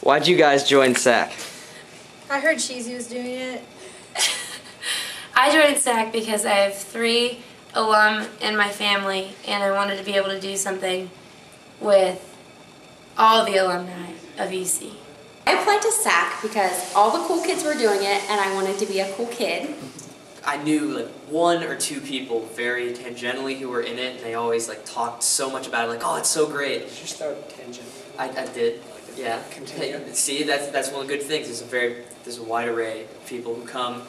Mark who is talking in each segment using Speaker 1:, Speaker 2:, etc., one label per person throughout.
Speaker 1: Why'd you guys join SAC?
Speaker 2: I heard Cheesy was doing it.
Speaker 3: I joined SAC because I have 3 alum in my family, and I wanted to be able to do something with all the alumni of UC.
Speaker 4: I applied to SAC because all the cool kids were doing it, and I wanted to be a cool kid.
Speaker 5: I knew like 1 or 2 people very tangentially who were in it, and they always like talked so much about it, like, oh, it's so great.
Speaker 6: Did you start tangent?
Speaker 5: I did. Yeah.
Speaker 6: Continue.
Speaker 5: Hey, see, that's one of the good things. There's a wide array of people who come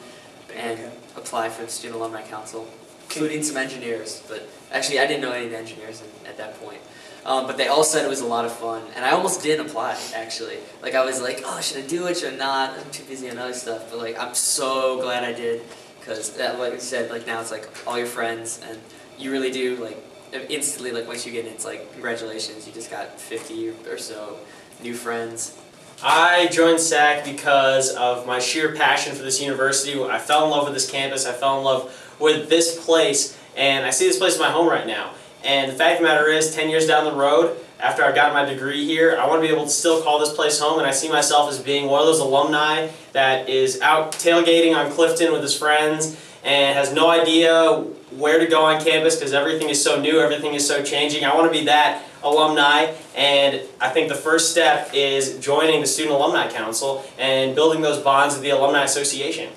Speaker 5: and apply for the Student Alumni Council, including some engineers. But actually, I didn't know any of the engineers at that point. But they all said it was a lot of fun, and I almost didn't apply, actually. Like, I was like, oh, should I do it, should I not? I'm too busy on other stuff. But like, I'm so glad I did, because like I said, like now it's like all your friends, and you really do, like, instantly, like once you get in, it's like, congratulations, you just got 50 or so new friends.
Speaker 7: I joined SAC because of my sheer passion for this university. I fell in love with this campus, I fell in love with this place, and I see this place as my home right now. And the fact of the matter is, 10 years down the road, after I got my degree here, I want to be able to still call this place home, and I see myself as being one of those alumni that is out tailgating on Clifton with his friends and has no idea where to go on campus because everything is so new, everything is so changing. I want to be that alumni, and I think the first step is joining the Student Alumni Council and building those bonds with the Alumni Association.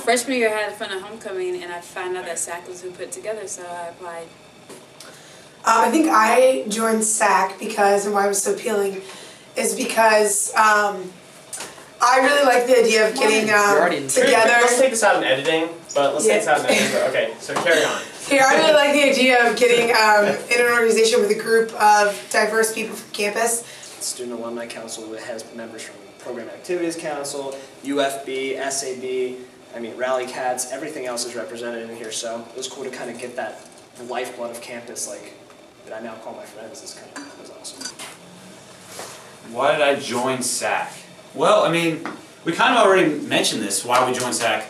Speaker 8: Freshman year I had fun at homecoming, and I found out that SAC was who put it together, so I applied.
Speaker 9: I think I joined SAC because, and why it was so appealing, is because I really like the idea of getting together.
Speaker 7: Let's take this out in editing, but let's take this out in editing. Okay, so carry on.
Speaker 9: Here, I really like the idea of getting in an organization with a group of diverse people from campus.
Speaker 6: The Student Alumni Council has members from Program Activities Council, UFB, SAB, I mean, Rally Cats, everything else is represented in here, so it was cool to kind of get that lifeblood of campus, like, that I now call my friends. This kind of was awesome.
Speaker 10: Why did I join SAC? Well, I mean, we kind of already mentioned this, why we joined SAC.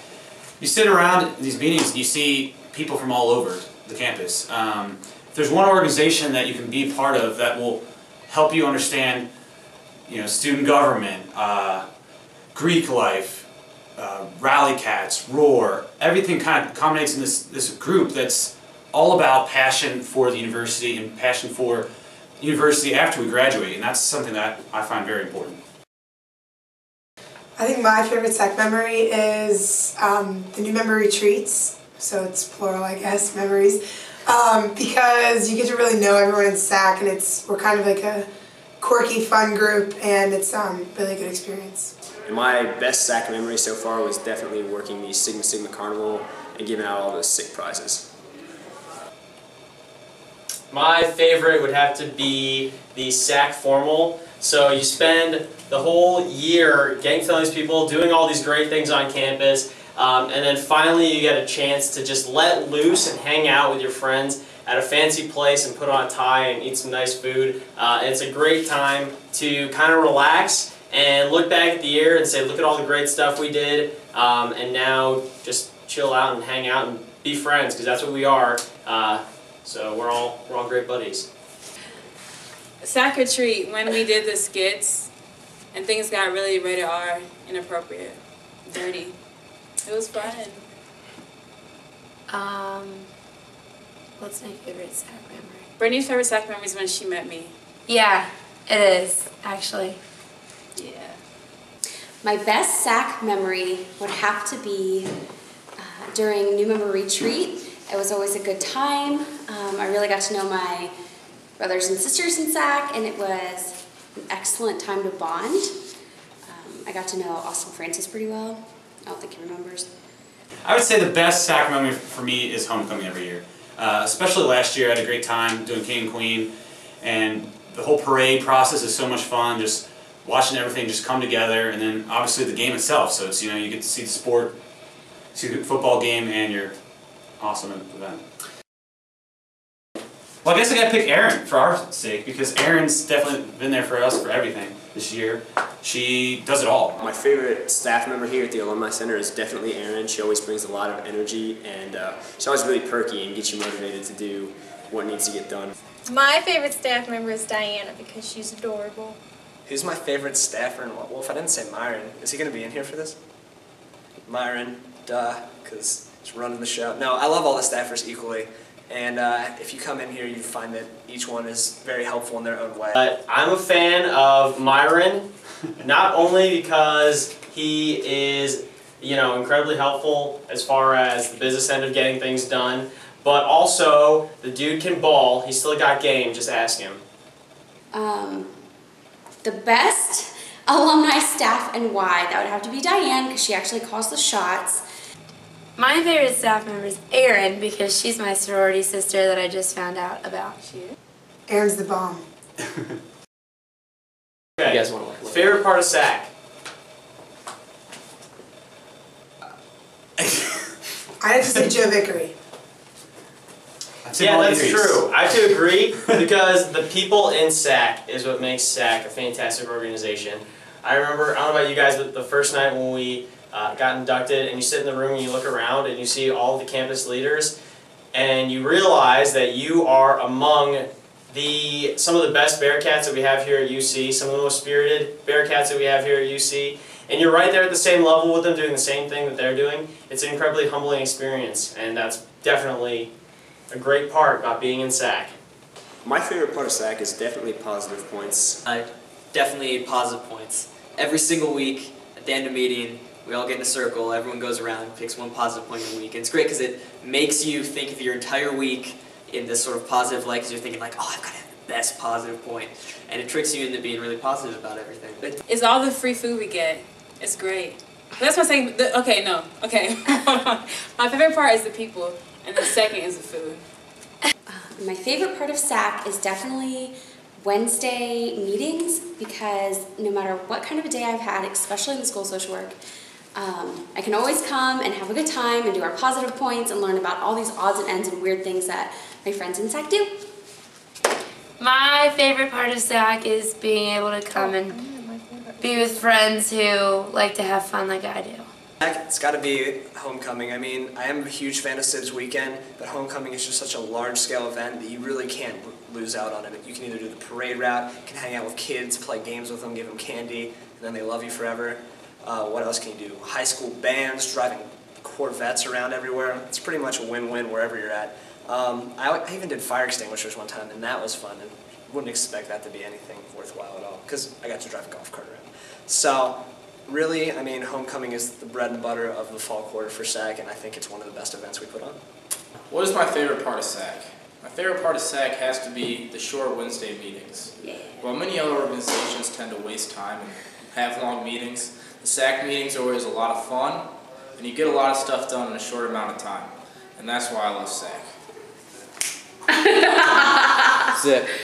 Speaker 10: You sit around these meetings, you see people from all over the campus. If there's one organization that you can be part of that will help you understand, you know, student government, Greek life, Rally Cats, Roar, everything kind of culminates in this group that's all about passion for the university and passion for the university after we graduate, and that's something that I find very important.
Speaker 9: I think my favorite SAC memory is the new member retreats, so it's plural, I guess, memories, because you get to really know everyone in SAC, and we're kind of like a quirky, fun group, and it's really a good experience.
Speaker 11: And my best SAC memory so far was definitely working the Sigma Sigma Carnival and giving out all those sick prizes.
Speaker 7: My favorite would have to be the SAC formal. So you spend the whole year getting to know these people, doing all these great things on campus, and then finally you get a chance to just let loose and hang out with your friends at a fancy place and put on a tie and eat some nice food. And it's a great time to kind of relax and look back at the year and say, look at all the great stuff we did, and now just chill out and hang out and be friends, because that's what we are. So we're all great buddies.
Speaker 8: SAC retreat, when we did the skits and things got really rated R, inappropriate, dirty. It was fun.
Speaker 3: What's my favorite SAC memory?
Speaker 8: Brittany's favorite SAC memory is when she met me.
Speaker 3: Yeah, it is, actually.
Speaker 8: Yeah.
Speaker 4: My best SAC memory would have to be during new member retreat. It was always a good time. I really got to know my brothers and sisters in SAC, and it was an excellent time to bond. I got to know Austin Francis pretty well. I don't think he remembers.
Speaker 10: I would say the best SAC memory for me is homecoming every year. Especially last year, I had a great time doing King and Queen, and the whole parade process is so much fun, just watching everything just come together, and then obviously the game itself. So it's, you know, you get to see the sport, see the football game, and your awesome event. Well, I guess I gotta pick Erin for our sake, because Erin's definitely been there for us for everything this year. She does it all.
Speaker 11: My favorite staff member here at the Alumni Center is definitely Erin. She always brings a lot of energy, and she's always really perky and gets you motivated to do what needs to get done.
Speaker 2: My favorite staff member is Diana because she's adorable.
Speaker 6: Who's my favorite staffer? And well, if I didn't say Myron, is he going to be in here for this? Myron, duh, because he's running the show. No, I love all the staffers equally. And if you come in here, you find that each one is very helpful in their own way.
Speaker 7: I'm a fan of Myron, not only because he is, incredibly helpful as far as the business end of getting things done, but also the dude can ball. He's still got game. Just ask him.
Speaker 4: The best alumni staff and why, that would have to be Diane, because she actually calls the shots.
Speaker 3: My favorite staff member is Erin because she's my sorority sister that I just found out about.
Speaker 9: Erin's the bomb.
Speaker 7: Okay.
Speaker 5: You guys want to
Speaker 7: Favorite part of SAC?
Speaker 9: I have to say Joe Vickery.
Speaker 7: Yeah, that's true. I have to agree because the people in SAC is what makes SAC a fantastic organization. I remember, I don't know about you guys, but the first night when we got inducted and you sit in the room and you look around and you see all the campus leaders and you realize that you are among some of the best Bearcats that we have here at UC, some of the most spirited Bearcats that we have here at UC, and you're right there at the same level with them doing the same thing that they're doing. It's an incredibly humbling experience, and that's definitely a great part about being in SAC.
Speaker 11: My favorite part of SAC is definitely positive points.
Speaker 5: Definitely positive points. Every single week, at the end of meeting, we all get in a circle, everyone goes around, picks one positive point of the week. And it's great because it makes you think of your entire week in this sort of positive light, because you're thinking like, oh, I've got to have the best positive point. And it tricks you into being really positive about everything.
Speaker 8: It's all the free food we get. It's great. That's what I'm saying. Okay, no. Okay. My favorite part is the people, and the second is the food.
Speaker 4: My favorite part of SAC is definitely Wednesday meetings, because no matter what kind of a day I've had, especially in the school of social work, I can always come and have a good time and do our positive points and learn about all these odds and ends and weird things that my friends in SAC do.
Speaker 3: My favorite part of SAC is being able to come and be with friends who like to have fun like I do.
Speaker 6: It's got to be homecoming. I mean, I am a huge fan of Civs Weekend, but homecoming is just such a large-scale event that you really can't lose out on it. You can either do the parade route, you can hang out with kids, play games with them, give them candy, and then they love you forever. What else can you do? High school bands, driving Corvettes around everywhere. It's pretty much a win-win wherever you're at. I even did fire extinguishers one time, and that was fun, and wouldn't expect that to be anything worthwhile at all, because I got to drive a golf cart around. So, really, I mean, homecoming is the bread and butter of the fall quarter for SAC, and I think it's one of the best events we put on.
Speaker 1: What is my favorite part of SAC? My favorite part of SAC has to be the short Wednesday meetings.
Speaker 4: Yeah.
Speaker 1: While many other organizations tend to waste time and have long meetings, the SAC meetings are always a lot of fun, and you get a lot of stuff done in a short amount of time. And that's why I love SAC.
Speaker 5: Zip.